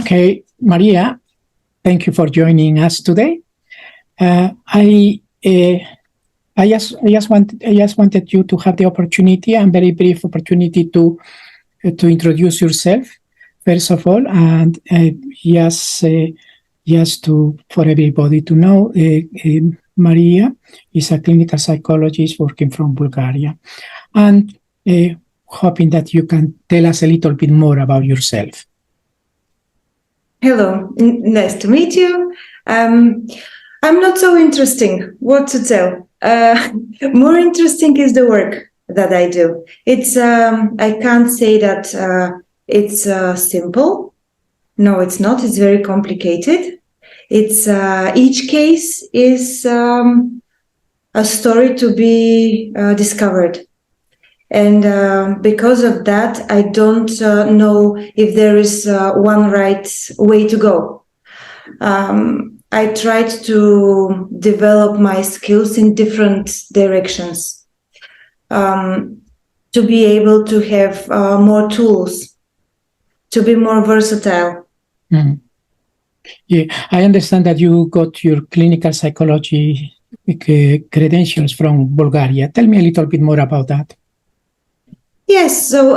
Okay, Maria, thank you for joining us today. I just wanted you to have the opportunity, and very brief opportunity, to introduce yourself first of all, and just for everybody to know, Maria is a clinical psychologist working from Bulgaria, and hoping that you can tell us a little bit more about yourself. Hello, nice to meet you. I'm not so interesting what to tell. More interesting is the work that I do. It's I can't say that it's simple. No, it's not. It's very complicated. It's each case is a story to be discovered. And because of that, I don't know if there is one right way to go. I tried to develop my skills in different directions to be able to have more tools, to be more versatile. Mm. Yeah, I understand that you got your clinical psychology credentials from Bulgaria. Tell me a little bit more about that. Yes, so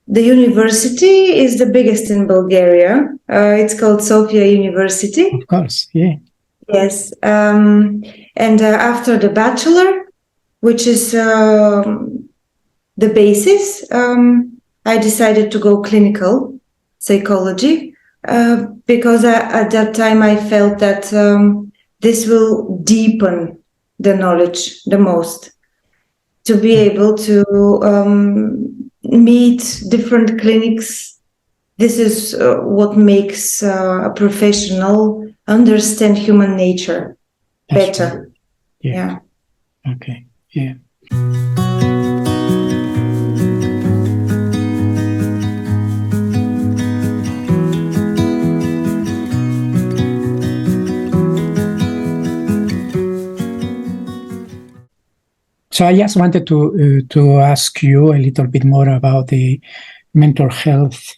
the university is the biggest in Bulgaria. It's called Sofia University. Of course, yeah. Yes, and after the bachelor, which is the basis, I decided to go clinical psychology because at that time I felt that this will deepen the knowledge the most. To be able to meet different clinics, this is what makes a professional understand human nature better. Right. Yeah. Okay. Yeah. So I just wanted to ask you a little bit more about the mental health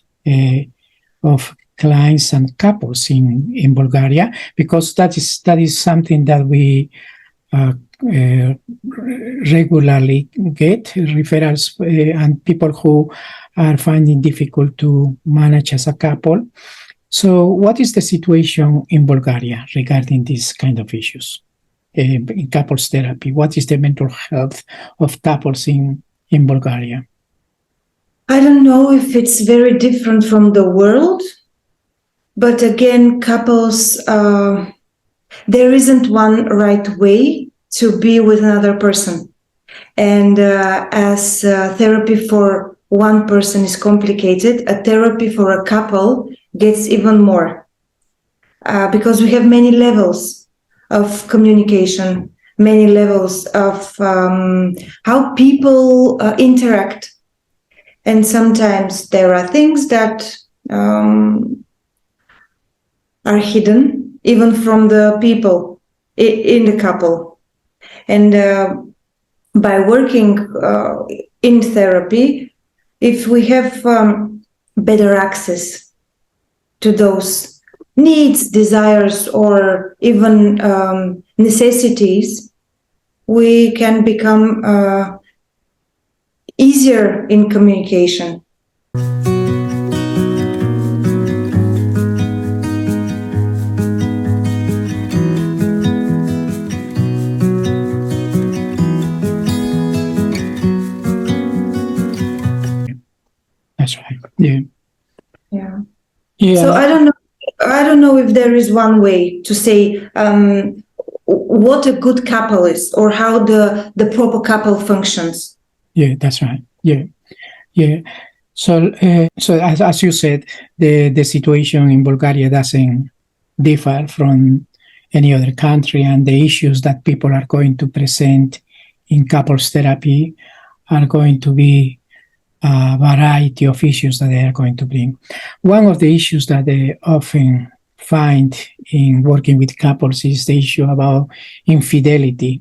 of clients and couples in Bulgaria, because that is something that we regularly get referrals and people who are finding difficult to manage as a couple. So what is the situation in Bulgaria regarding these kind of issues? In couples therapy, what is the mental health of couples in Bulgaria? I don't know if it's very different from the world, but again, couples, there isn't one right way to be with another person. And as therapy for one person is complicated, a therapy for a couple gets even more because we have many levels of communication, many levels of how people interact. And sometimes there are things that are hidden even from the people in the couple. And by working in therapy, if we have better access to those needs, desires, or even necessities, we can become easier in communication. That's right. Yeah. Yeah. Yeah. So I don't know if there is one way to say what a good couple is or how the proper couple functions. Yeah, that's right. Yeah. So as you said, the situation in Bulgaria doesn't differ from any other country, and the issues that people are going to present in couples therapy are going to be a variety of issues that they are going to bring. One of the issues that they often find in working with couples is the issue about infidelity.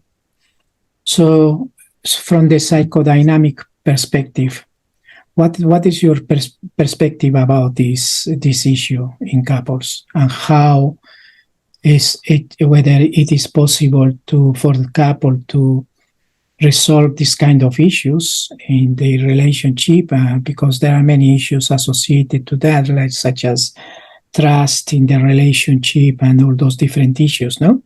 So from the psychodynamic perspective, what is your perspective about this issue in couples, and how is it, whether it is possible for the couple to resolve this kind of issues in the relationship, because there are many issues associated to that, like such as trust in the relationship and all those different issues. No,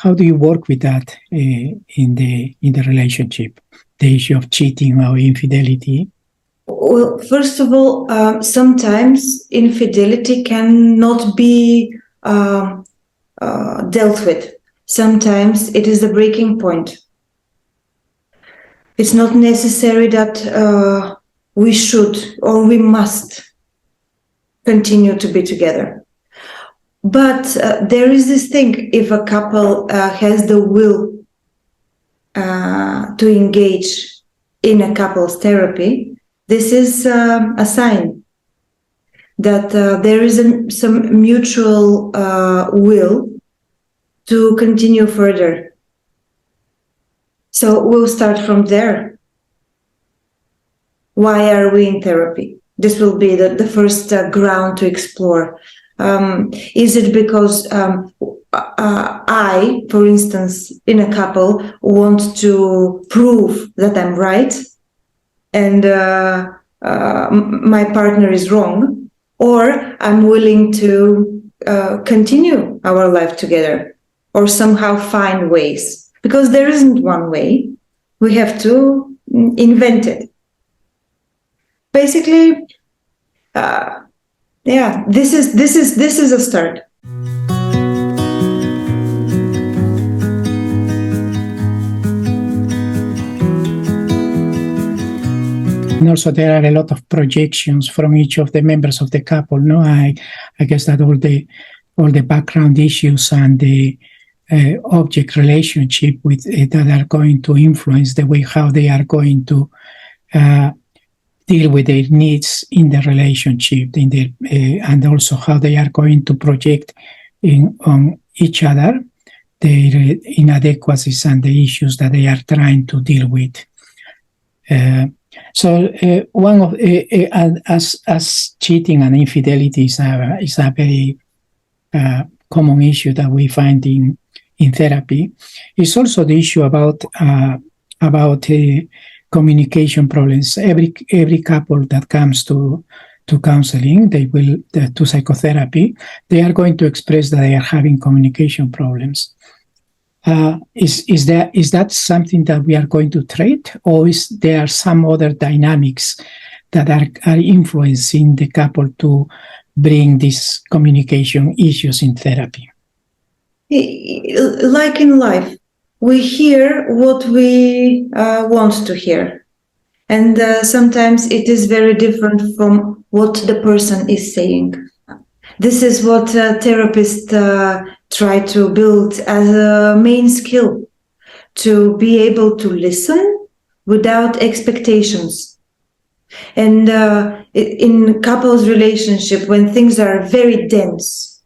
how do you work with that in the relationship? The issue of cheating or infidelity. Well, first of all, sometimes infidelity cannot be dealt with. Sometimes it is the breaking point. It's not necessary that we should or we must continue to be together. But there is this thing, if a couple has the will to engage in a couples therapy, this is a sign that there is some mutual will to continue further. So we'll start from there. Why are we in therapy? This will be the first ground to explore. Is it because I, for instance, in a couple, want to prove that I'm right and my partner is wrong, or I'm willing to continue our life together or somehow find ways? Because there isn't one way. We have to invent it. Basically, this is a start. And also there are a lot of projections from each of the members of the couple. No, I guess that all the background issues and the object relationship with that are going to influence the way how they are going to deal with their needs in the relationship, and also how they are going to project on each other their inadequacies and the issues that they are trying to deal with. One of as cheating and infidelity is a very common issue that we find in therapy. It's also the issue about communication problems. Every couple that comes to counseling, to psychotherapy, they are going to express that they are having communication problems. Is that something that we are going to treat, or is there some other dynamics that are influencing the couple to bring these communication issues in therapy? Like in life, we hear what we want to hear. And sometimes it is very different from what the person is saying. This is what therapists try to build as a main skill, to be able to listen without expectations. And in couples relationship, when things are very dense,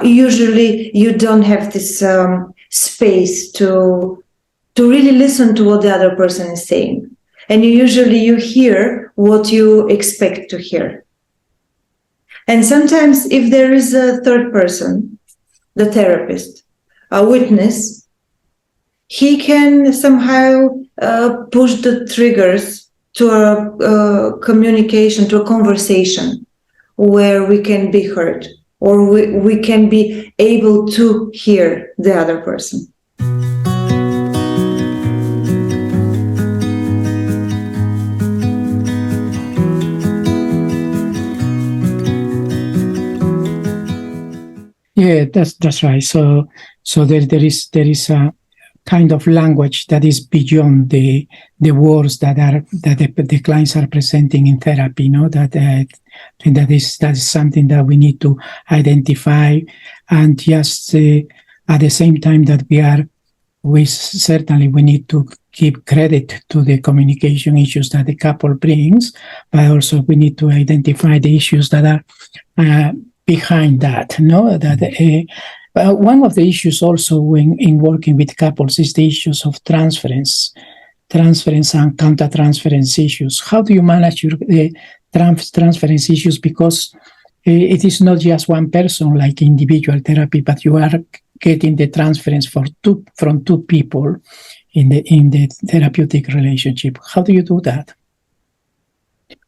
usually you don't have this space to really listen to what the other person is saying. And you hear what you expect to hear. And sometimes if there is a third person, the therapist, a witness, he can somehow push the triggers to a communication, to a conversation where we can be heard, or we can be able to hear the other person. Yeah, that's right. So there is a kind of language that is beyond the words that the clients are presenting in therapy. That is something that we need to identify, and just at the same time that we certainly need to give credit to the communication issues that the couple brings, but also we need to identify the issues that are behind that. One of the issues also in working with couples is the issues of transference. transference and counter-transference issues. How do you manage your transference issues? Because it is not just one person like individual therapy, but you are getting the transference from two people in the therapeutic relationship. How do you do that?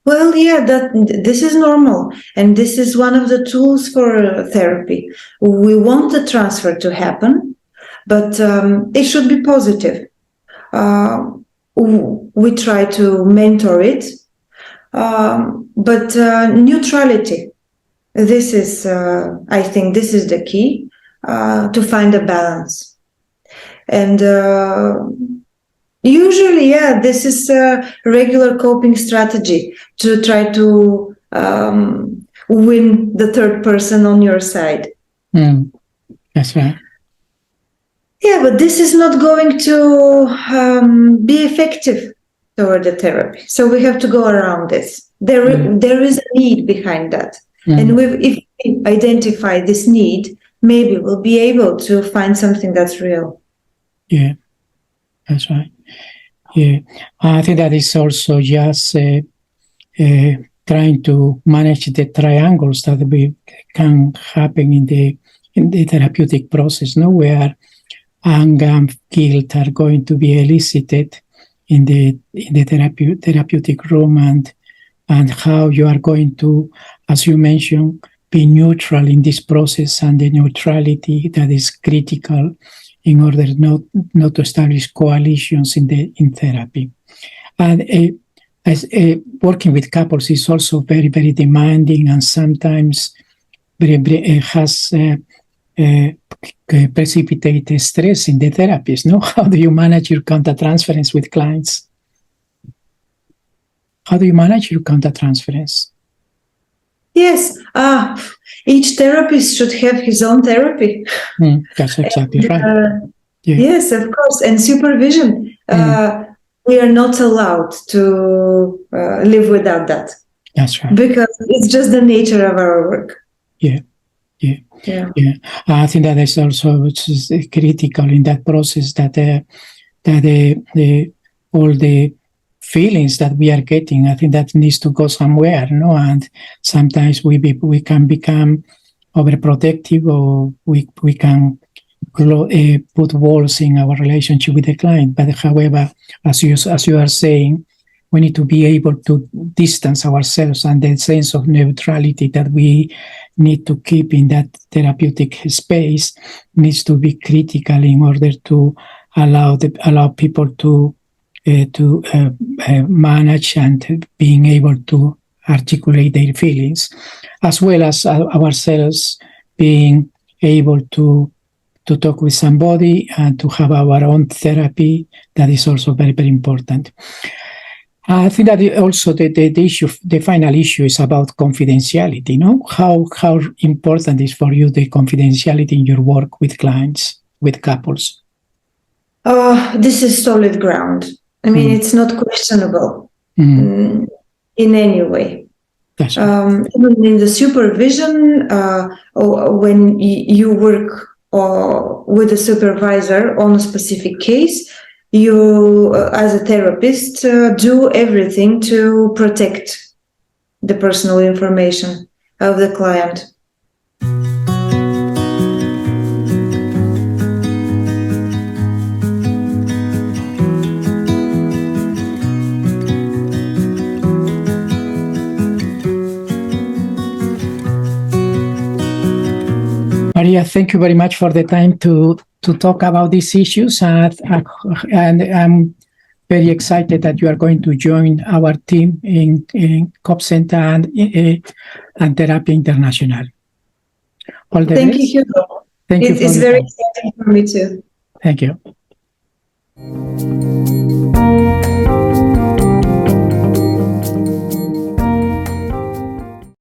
Well, yeah, this is normal, and this is one of the tools for therapy. We want the transfer to happen, but it should be positive. We try to mentor it, but neutrality. This is, I think, this is the key to find a balance, and. Usually, yeah, this is a regular coping strategy to try to win the third person on your side. That's right. Yeah, but this is not going to be effective toward the therapy. So we have to go around this. There is a need behind that. And if we identify this need, maybe we'll be able to find something that's real. Yeah, that's right. Yeah, I think that is also just trying to manage the triangles that can happen in the therapeutic process, no, where anger and guilt are going to be elicited in the therapeutic room, and how you are going to, as you mentioned, be neutral in this process, and the neutrality that is critical in order not to establish coalitions in therapy. And working with couples is also very, very demanding, and sometimes has precipitated stress in the therapist. No, how do you manage your countertransference with clients? How do you manage your countertransference? Yes, each therapist should have his own therapy. That's exactly right. Yeah. Yes, of course, and supervision. We are not allowed to live without that. That's right. Because it's just the nature of our work. Yeah. I think that is also critical in that process, that all the feelings that we are getting, I think that needs to go somewhere, no? And sometimes we can become overprotective, or we can put walls in our relationship with the client. But however, as you are saying, we need to be able to distance ourselves, and the sense of neutrality that we need to keep in that therapeutic space needs to be critical in order to allow people to manage and being able to articulate their feelings, as well as ourselves being able to talk with somebody and to have our own therapy. That is also very, very important. I think that also the final issue is about confidentiality. No, how important is for you the confidentiality in your work with clients, with couples? This is solid ground. I mean, it's not questionable in any way. That's right. Even in the supervision, when you work with a supervisor on a specific case, you, as a therapist, do everything to protect the personal information of the client. Maria, thank you very much for the time to talk about these issues, and I'm very excited that you are going to join our team in COP Center and Therapy International. All the Thank best. you, Hugo. Thank you. It's very exciting for me too. Thank you.